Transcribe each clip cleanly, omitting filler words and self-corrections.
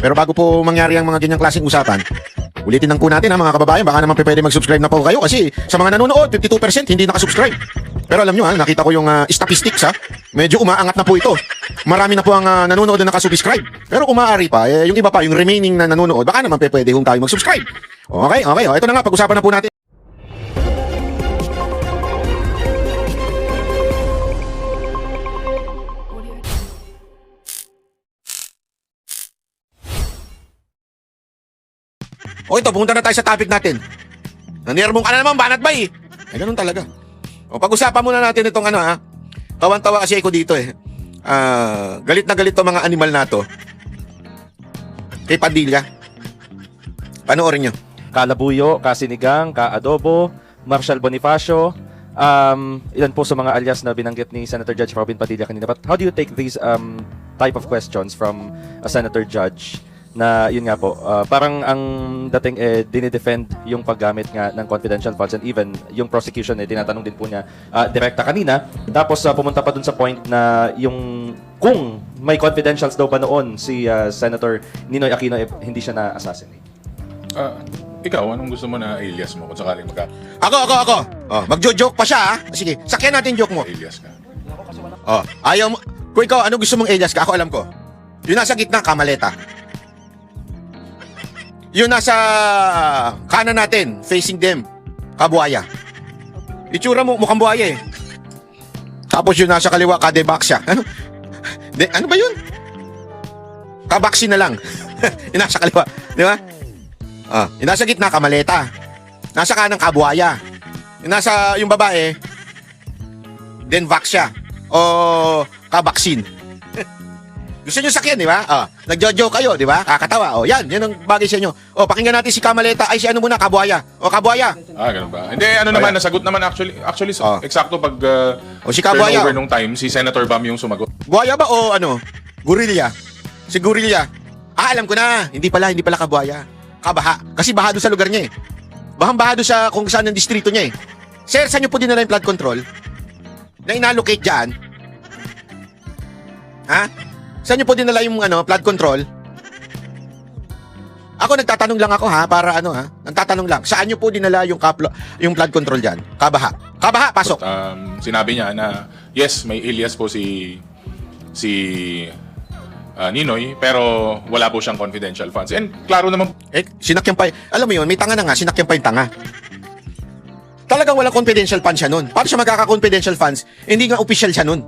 Pero bago po mangyari ang mga ganyang klaseng usapan, ulitin lang po natin ha mga kababayan, baka naman pwede mag-subscribe na po kayo kasi sa mga nanonood, 52% hindi nakasubscribe. Pero alam nyo ha, nakita ko yung statistics ha, medyo umaangat na po ito. Marami na po ang nanonood na nakasubscribe. Pero kung maaari pa, yung iba pa, yung remaining na nanonood, baka naman pwede hong tayo mag-subscribe. Okay, okay, ito na nga, pag-usapan na po natin. O ito, pumunta na tayo sa topic natin. Nanirmong ka na naman, banat ba eh? Ay, ganun talaga. O, pag-usapan muna natin itong ano ha. Tawan-tawa kasi ako dito eh. Galit na galit to mga animal na to. Kay Padilla. Panoorin nyo. Kalabuyo, Kasinigang, Kaadobo, Marshal Bonifacio, ilan po sa mga alias na binanggit ni Senator Judge Robin Padilla kanina. But how do you take these type of questions from a Senator Judge na yun nga po, parang ang dating dinidefend yung paggamit nga ng confidential funds and even yung prosecution tinatanong din po niya direkta kanina. Tapos pumunta pa dun sa point na yung kung may confidentials daw ba noon si Senator Ninoy Aquino hindi siya na-assassinate. Ikaw, anong gusto mo na alias mo kung sakaling Ako. Oh, magjo-joke pa siya ha. Sige, sakyan natin joke mo. alias ka? Oh, ayaw mo. Kung ikaw, ano gusto mong alias ka? Ako alam ko. Yung nasa gitna, kamaleta. Yung nasa kanan natin, facing them, kabuaya. Itsura mo, mukhang buhaya eh. Tapos yung nasa kaliwa, kadebaksya. Ano ba yun? Kabaksi na lang. Yung nasa kaliwa, di ba? Yung nasa gitna, kamaleta. Nasa kanan, kabuaya. Yung babae, denvaksya. O kabaksin. Gusto nyo sakyan, di ba? Nagjo-joke kayo, di ba? Kakatawa. Yan ang bagay sa inyo. Pakinggan natin si Kamaleta. Ay, si ano muna, Kabuaya. Kabuaya. Ganun ba? Hindi, ano naman, nasagot naman actually, eksakto pag si Kabuaya. turnover nung time, si Senator Bam yung sumagot. Buaya ba o ano? Gurilya? Si Gurilya. Alam ko na. Hindi pala Kabuaya. Kabaha. Kasi baha doon sa lugar niya eh. Bahang-baha doon sa kung saan ang distrito niya eh. Sir, saan nyo po dinala yung flood control? Na inallocate dyan? Ha? Saan nyo po dinala yung flood control? Ako nagtatanong lang ako ha, para nagtatanong lang. Saan nyo po dinala yung flood control dyan? Kabaha. Kabaha, pasok. Sinabi niya na, yes, may alias po si Ninoy, pero wala po siyang confidential funds. And klaro naman. Sinakyan pa, alam mo yun, may tanga na nga, sinakyan pa yung tanga. Talagang walang confidential funds siya nun. Paano siya magkaka-confidential funds? Hindi nga official siya nun.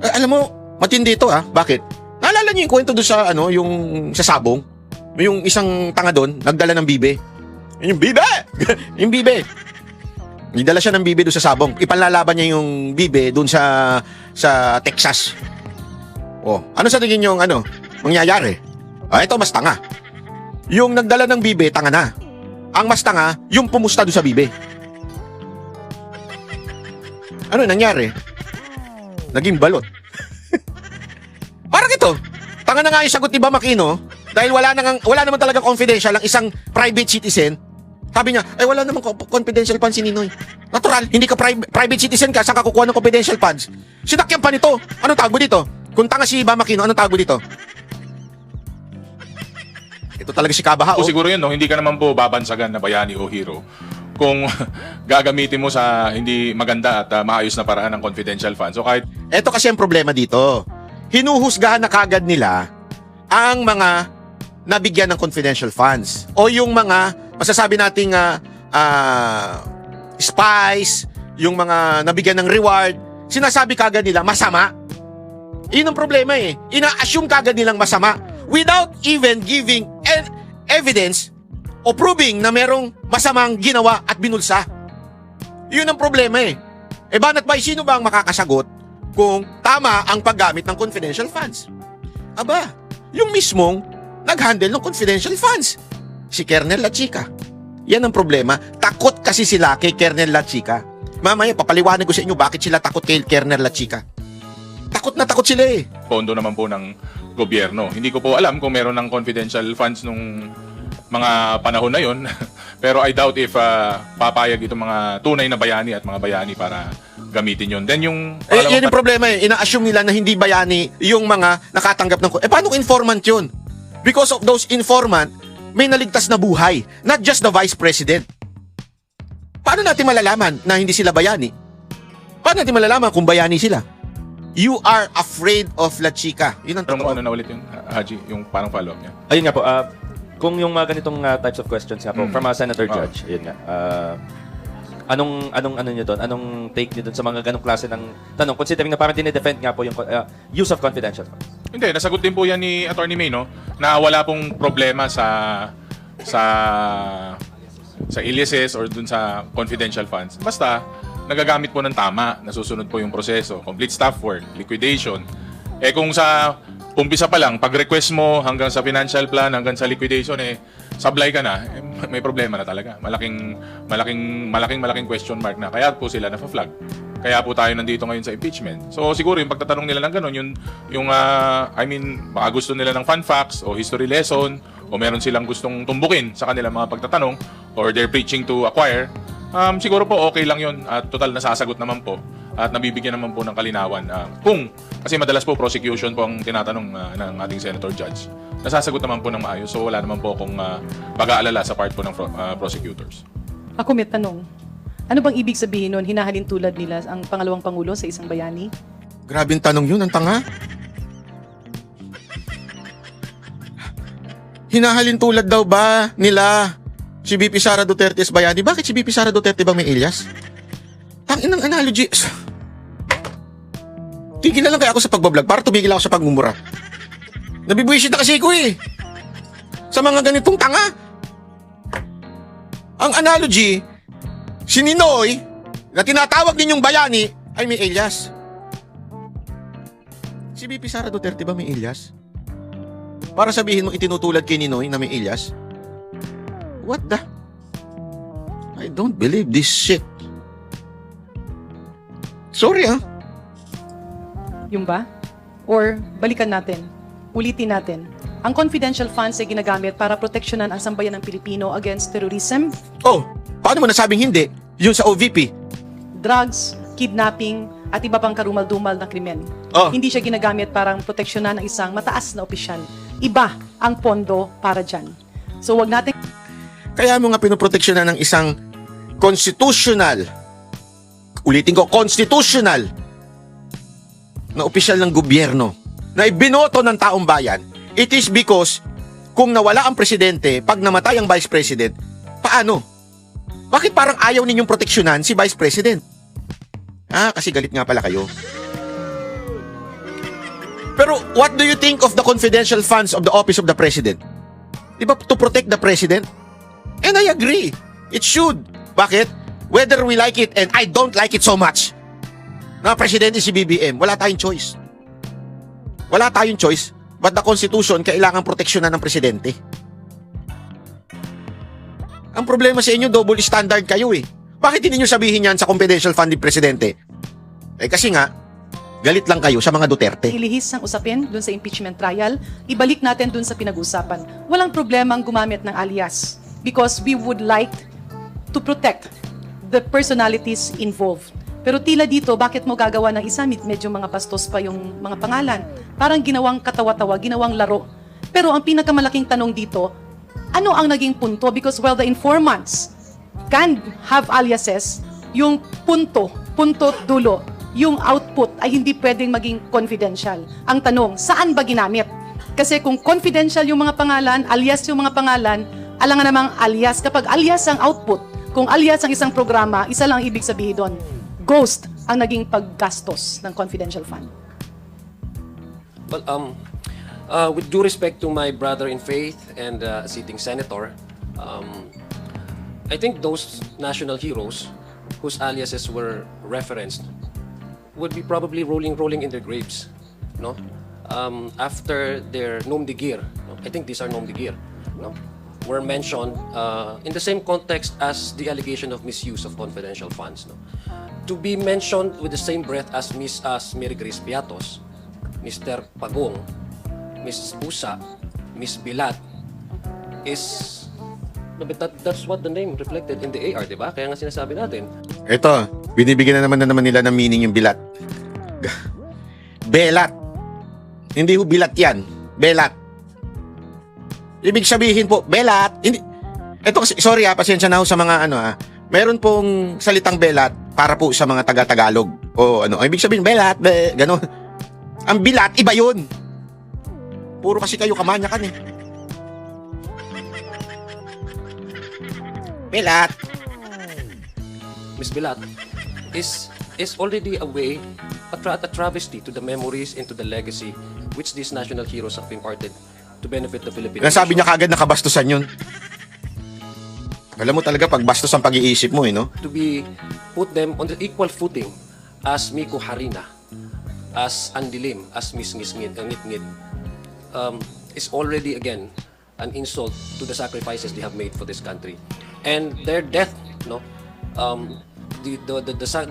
Alam mo, matindi ito ha. Bakit? Naalala niyo yung kwento doon sa yung sa Sabong? Yung isang tanga doon, nagdala ng bibe. Yung bibe! Yung bibe. Nagdala siya ng bibe doon sa Sabong. Ipanlalaban niya yung bibe doon sa Texas. Ano sa tingin niyo mangyayari? Ito mas tanga. Yung nagdala ng bibe, tanga na. Ang mas tanga, yung pumusta doon sa bibe. Ano nangyari? Naging balot. Parang ito, tanga na nga yung sagot ni Bam Aquino dahil wala naman talaga confidential ang isang private citizen. Sabi niya, wala naman confidential funds si Ninoy. Natural, hindi ka private citizen ka, saan ka kukuha ng confidential funds? Sinakyan pa nito. Anong tawag mo dito? Kung tanga si Bam Aquino, anong tawag mo dito? Ito talaga si Kabaha. Siguro yun, no? Hindi ka naman po babansagan na bayani o hero kung gagamitin mo sa hindi maganda at maayos na paraan ng confidential funds. So kahit ito kasi ang problema dito. Hinuhusgahan na kagad nila ang mga nabigyan ng confidential funds o yung mga masasabi nating spies, yung mga nabigyan ng reward, sinasabi kagad nila masama. Yun ang problema eh. Ina-assume kagad nilang masama without even giving evidence o proving na merong masamang ginawa at binulsa. Yun ang problema eh. Banat ba, sino ba ang makakasagot kung tama ang paggamit ng confidential funds? Aba, yung mismong nag-handle ng confidential funds, si Kernel La Chica. Yan ang problema. Takot kasi sila kay Kernel La Chica. Mamaya, papaliwanag ko sa inyo bakit sila takot kay Kernel La Chica. Takot na takot sila eh. pondo naman po ng gobyerno. Hindi ko po alam kung meron ng confidential funds nung mga panahon na yon. Pero I doubt if papayag itong mga tunay na bayani at mga bayani para gamitin yun. Then yung... yan yung problema eh. Ina-assume nila na hindi bayani yung mga nakatanggap ng... paano informant yun? Because of those informant, may naligtas na buhay. Not just the Vice President. Paano natin malalaman na hindi sila bayani? Paano natin malalaman kung bayani sila? You are afraid of La Chica. Yun ang Pero totoo. ano na ulit yung Haji, yung parang follow-up niya. Ayun nga po, kung yung mga ganitong types of questions nga po, from a senator judge, yun nga, anong ano niyo doon? Anong take niyo doon sa mga ganong klase ng tanong? Considering na parang dinedefend nga po yung use of confidential funds. Hindi, nasagot din po yan ni Attorney May, no? Na wala pong problema sa aliases or dun sa confidential funds. Basta, nagagamit po ng tama, nasusunod po yung proseso, complete staff work, liquidation. Eh kung sa umpisa pa lang, pag-request mo hanggang sa financial plan, hanggang sa liquidation, sablay ka na, may problema na talaga. Malaking question mark na. Kaya po sila na-flag. Kaya po tayo nandito ngayon sa impeachment. So siguro yung pagtatanong nila ng ganun, baka gusto nila ng fun facts o history lesson o meron silang gustong tumbukin sa kanilang mga pagtatanong or they're preaching to acquire, siguro po okay lang yun at total nasasagot naman po at nabibigyan naman po ng kalinawan. Kasi madalas po prosecution po ang tinatanong ng ating senator judge. Nasasagot naman po ng maayos, so wala naman po akong pag-aalala sa part po ng prosecutors. Ako may tanong. Ano bang ibig sabihin nun, hinahalin tulad nila ang pangalawang pangulo sa isang bayani? Grabing tanong yun, ang tanga. Hinahalin tulad daw ba nila si BP Sara Duterte's bayani? Bakit si BP Sara Duterte bang may alias? Tangin ng analogy. Tigil na lang kaya ako sa pagbablog para tumigil ako sa pagmumura. Nabibwisit na kasi ko sa mga ganitong tanga. Ang analogy, si Ninoy na tinatawag ninyong bayani ay may alias. Si BP Sara Duterte ba may alias? Para sabihin mo itinutulad kay Ninoy na may alias? What the? I don't believe this shit. Sorry Yung ba? Or balikan natin, ulitin natin. Ang confidential funds ay ginagamit para proteksyonan ang sambayan ng Pilipino against terrorism, Oh, paano mo nasabing hindi? Yun sa OVP. drugs, kidnapping, at iba pang karumal-dumal na krimen. Oh. Hindi siya ginagamit para proteksyonan ng isang mataas na opisyal. Iba ang pondo para dyan. So wag natin Kaya mo nga pinoproteksyonan ng isang constitutional, ulitin ko, constitutional na opisyal ng gobyerno na ibinoto ng taong bayan. It is because kung nawala ang presidente, pag namatay ang vice president, paano? Bakit parang ayaw ninyong proteksyonan si vice president? Kasi galit nga pala kayo. Pero what do you think of the confidential funds of the office of the president? Di ba to protect the president? And I agree. It should. Bakit? Whether we like it and I don't like it so much. Na presidente si BBM, wala tayong choice. Wala tayong choice, but the Constitution kailangan proteksyonan ng presidente. Ang problema sa inyo, double standard kayo Bakit hindi nyo sabihin yan sa confidential fund ni presidente? Kasi nga, galit lang kayo sa mga Duterte. ilihis ang usapin dun sa impeachment trial, ibalik natin dun sa pinag-usapan. Walang problemang gumamit ng alias because we would like to protect the personalities involved. Pero tila dito, bakit mo gagawa ng isa, medyo mga bastos pa yung mga pangalan. Parang ginawang katawa-tawa, ginawang laro. Pero ang pinakamalaking tanong dito, ano ang naging punto? Because while the informants can have aliases, yung punto dulo, yung output ay hindi pwedeng maging confidential. Ang tanong, saan ba ginamit? Kasi kung confidential yung mga pangalan, alias yung mga pangalan, alangan namang alias. Kapag alias ang output, kung alias ang isang programa, isa lang ang ibig sabihin doon. Ghost ang naging paggastos ng confidential fund. Well, with due respect to my brother in faith and sitting senator, I think those national heroes whose aliases were referenced would be probably rolling in their graves, no? After their nom de guerre, no? I think these are nom de guerre, no? Were mentioned in the same context as the allegation of misuse of confidential funds, no? To be mentioned with the same breath as Miss Mary Grace Piatos, Mr. Pagong, Mrs. Pusa, Miss Bilat is but that's what the name reflected in the AR, di ba? Kaya nga sinasabi natin. Ito, binibigyan na naman nila ng meaning yung bilat. Belat. Hindi ho bilat yan. Belat. Ibig sabihin po, belat, hindi, eto kasi, sorry pasensya na ho sa mga meron pong salitang belat para po sa mga taga-Tagalog. O ibig sabihin, belat, gano'n. Ang bilat, iba yun. Puro kasi kayo kamanyakan eh. Belat. Miss Bilat, is already a way, a travesty to the memories and to the legacy which these national heroes have imparted to benefit the Philippines. Nasabi niya kagad na kabastusan yun. Alam mo talaga pag bastos ang pag-iisip mo no? To be put them on the equal footing as Miko Harina, as Andilim, as Miss Ngit is already again an insult to the sacrifices they have made for this country. And their death, the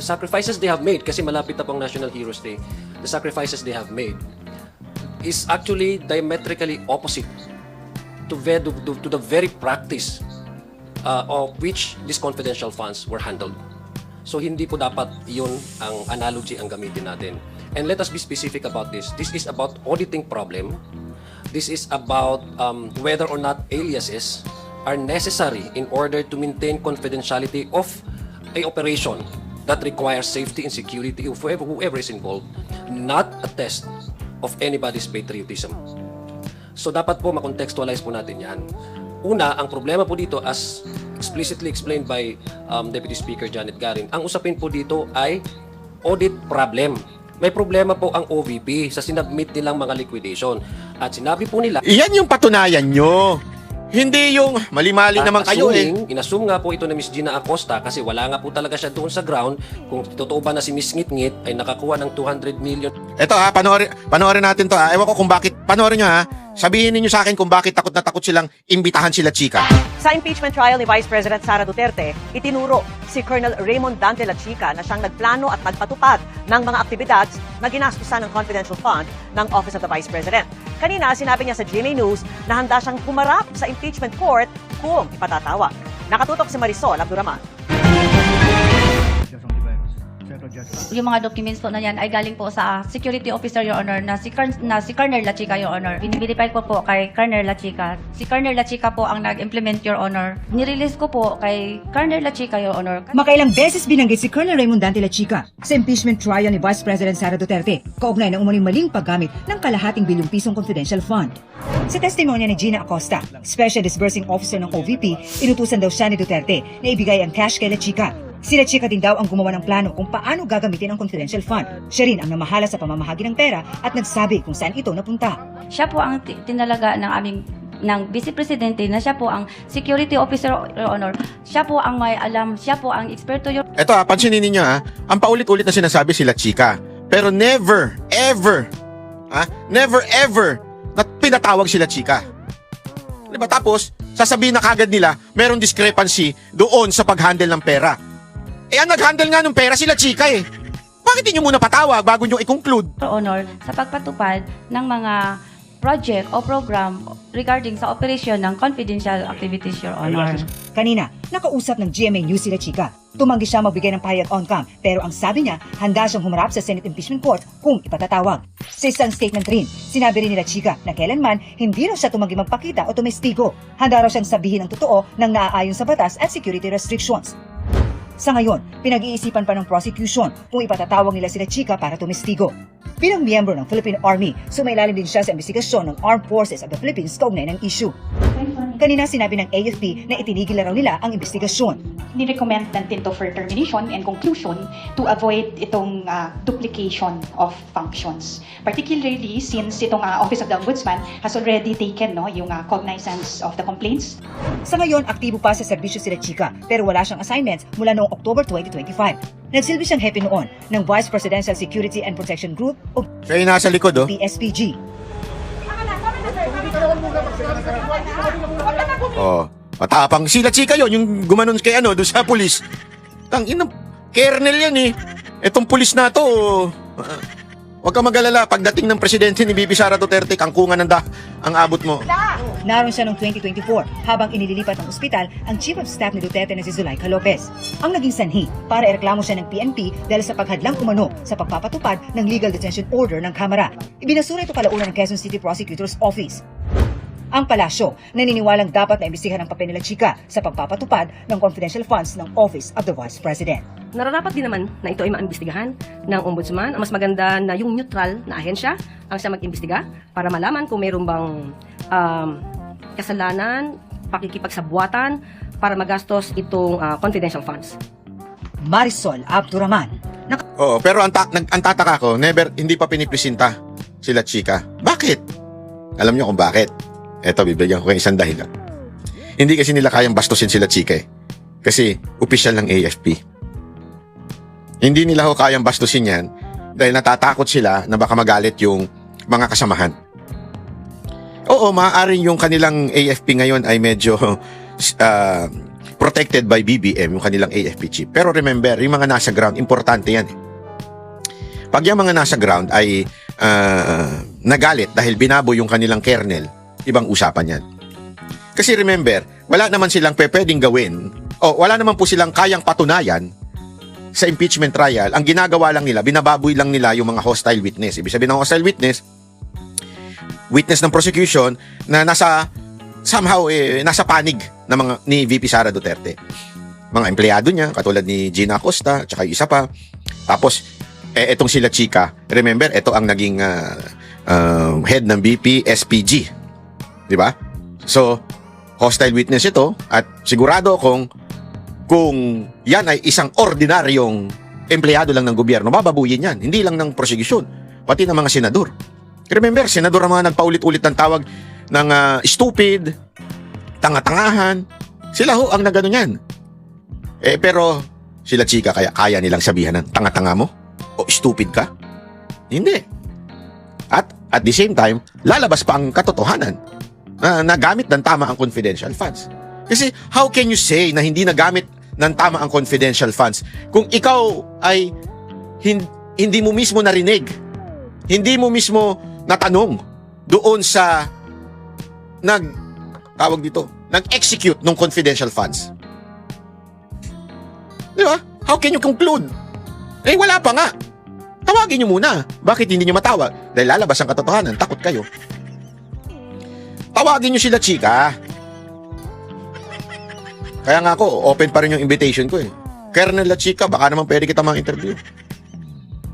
sacrifices they have made, kasi malapit na pang National Heroes Day, the sacrifices they have made is actually diametrically opposite to the very practice of which these confidential funds were handled. So hindi po dapat yun ang analogy ang gamitin natin. And let us be specific about this. This is about auditing problem. This is about whether or not aliases are necessary in order to maintain confidentiality of a operation that requires safety and security of whoever is involved, not a test of anybody's patriotism. So dapat po makontextualize po natin yan. Una, ang problema po dito, as explicitly explained by Deputy Speaker Janet Garin, ang usapin po dito ay audit problem. May problema po ang OVP sa sinubmit nilang mga liquidation. At sinabi po nila, Iyan yung patunayan nyo. Hindi yung mali-mali naman kayo Inassume nga po ito na Miss Gina Acosta kasi wala nga po talaga siya doon sa ground kung totoo ba na si Miss Ngit-Ngit ay nakakuha ng 200 million. Ito panoorin natin to Ewan ko kung bakit, panoorin nyo Sabihin niyo sa akin kung bakit takot na takot silang imbitahan sila Chika. Sa impeachment trial ni Vice President Sara Duterte, itinuro si Colonel Raymond Dante La Chica na siyang nagplano at nagpatupad ng mga aktibidad na ginastusan ng confidential fund ng Office of the Vice President. Kanina, sinabi niya sa GMA News na handa siyang humarap sa impeachment court kung ipatatawag. Nakatutok si Marisol Abduraman. Yung mga documents po na yan ay galing po sa security officer, Your Honor, na si Colonel La Chica, Your Honor. Biniverify ko po kay Colonel La Chica. Si Colonel La Chica po ang nag-implement, Your Honor. Nirelease ko po kay Colonel La Chica, Your Honor. Makailang beses binanggit si Colonel Raymond Dante La Chica sa impeachment trial ni Vice President Sara Duterte, kaugnay ng umuning maling paggamit ng kalahating bilyong pisong confidential fund. Sa testimonya ni Gina Acosta, Special Disbursing Officer ng OVP, inutusan daw siya ni Duterte na ibigay ang cash kay La Chica. Si La Chica din daw ang gumawa ng plano kung paano gagamitin ang confidential fund. Siya rin ang namahala sa pamamahagi ng pera at nagsabi kung saan ito napunta. Siya po ang tinalaga ng Vice Presidente na siya po ang security officer, Your Honor. Siya po ang may alam, siya po ang eksperto, Your Ito pansinin ninyo ang paulit-ulit na sinasabi sila Chika. Pero never ever na pinatawag sila Chika. Diba? Tapos, sasabihin na kagad nila, merong discrepancy doon sa pag-handle ng pera. Ang nag-handle nga ng pera sila Chika Bakit hindi nyo muna patawag bago nyo i-conclude? Honor sa pagpatupad ng mga project o program regarding sa operasyon ng confidential activities, Your Honor. Kanina, nakausap ng GMA News si La Chica. Tumanggi siya magbigay ng pahayag on-cam, pero ang sabi niya, handa siyang humarap sa Senate Impeachment Court kung ipatatawag. Sa isang statement rin, sinabi rin ni La Chica na kailanman hindi raw siya tumanggi magpakita o tumestigo. Handa raw siyang sabihin ang totoo ng naaayon sa batas at security restrictions. Sa ngayon, pinag-iisipan pa ng prosecution kung ipatatawag nila sila Chika para tumestigo. Bilang miyembro ng Philippine Army, sumailalim din siya sa investigasyon ng Armed Forces of the Philippines kaugnay ng issue. Kanina sinabi ng AFP na itinigil na raw nila ang investigasyon. Ni-recommend natin to for termination and conclusion to avoid itong duplication of functions. Particularly since itong Office of the Ombudsman has already taken yung cognizance of the complaints. Sa ngayon, aktibo pa sa serbisyo sila Chika pero wala siyang assignments mula noong October 2025. Nagsilbi siyang hepe noon ng Vice Presidential Security and Protection Group o Siya yung nasa likod PSPG. Matapang sila Chika yon yung gumanon kay doon sa pulis. Tangina, kernel yan Etong pulis na to, huwag ka mag-alala, pagdating ng presidente ni Bibi Sara Duterte, kangkungan ang abot mo. Naroon siya noong 2024 habang inililipat ng ospital ang Chief of Staff ni Duterte na si Zulaika Lopez. Ang naging sanhi para ireklamo siya ng PNP dahil sa paghadlang umano sa pagpapatupad ng legal detention order ng Kamara. Ibinasura ito kalaunan ng Quezon City Prosecutor's Office. Ang palasyo, naniniwalang dapat na imbestigahan ang papel nila Chika sa pagpapatupad ng confidential funds ng Office of the Vice President. Nararapat din naman na ito ay maimbestigahan ng ombudsman. Ang mas maganda na yung neutral na ahensya ang siya mag-imbestiga para malaman kung mayroon bang kasalanan, pakikipagsabuatan para magastos itong confidential funds. Marisol Abduraman. Oo, pero ang tataka ko, hindi pa pinipresenta sila Chika. Bakit? Alam niyo kung bakit? Eto, bibigyan ko kayo isang dahilan. Hindi kasi nila kayang bastusin sila Chika eh. Kasi opisyal ng AFP. Hindi nila kayang bastusin yan dahil natatakot sila na baka magalit yung mga kasamahan. Oo, maaaring yung kanilang AFP ngayon ay medyo protected by BBM, yung kanilang AFP chief. Pero remember, yung mga nasa ground, importante yan eh. Pag yung mga nasa ground ay nagalit dahil binabo yung kanilang kernel, ibang usapan yan. Kasi remember, wala naman silang pwedeng gawin o wala naman po silang kayang patunayan sa impeachment trial. Ang ginagawa lang nila, binababoy lang nila yung mga hostile witness. Ibig sabihin ng hostile witness ng prosecution na nasa panig na ni VP Sara Duterte. Mga empleyado niya, katulad ni Gina Acosta, tsaka yung isa pa. Tapos, etong sila Chika, remember, ito ang naging head ng BP SPG. Di ba? So, hostile witness ito at sigurado kung yan ay isang ordinaryong empleyado lang ng gobyerno, bababuyin yan. Hindi lang ng prosecution, pati ng mga senador. Remember, senador ang mga nagpaulit-ulit ng tawag ng stupid, tanga-tangahan. Sila ang nagano yan. Pero sila Chika, kaya nilang sabihan ng tanga-tanga mo? O stupid ka? Hindi. At the same time, lalabas pa ang katotohanan na gamit ng tama ang confidential funds. Kasi how can you say na hindi nagamit ng tama ang confidential funds kung ikaw ay hindi mo mismo narinig, hindi mo mismo natanong doon sa nag-execute ng confidential funds? Di ba? How can you conclude? Wala pa nga. Tawagin nyo muna. Bakit hindi nyo matawag? Dahil lalabas ang katotohanan, takot kayo. Tawagin nyo sila Chika. Kaya nga ako, open pa rin yung invitation ko eh. Colonel La Chika, baka naman pwede kita ma-interview.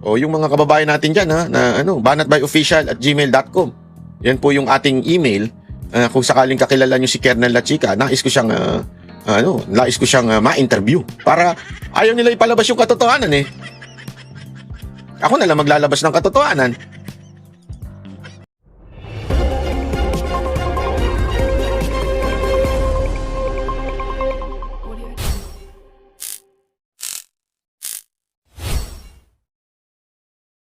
O yung mga kababayan natin dyan banatbyofficial@gmail.com. Yan po yung ating email. Kung sakaling kakilala nyo si Colonel La Chika, nais ko siyang ma-interview. Para ayaw nila ipalabas yung katotohanan eh. Ako na lang maglalabas ng katotohanan.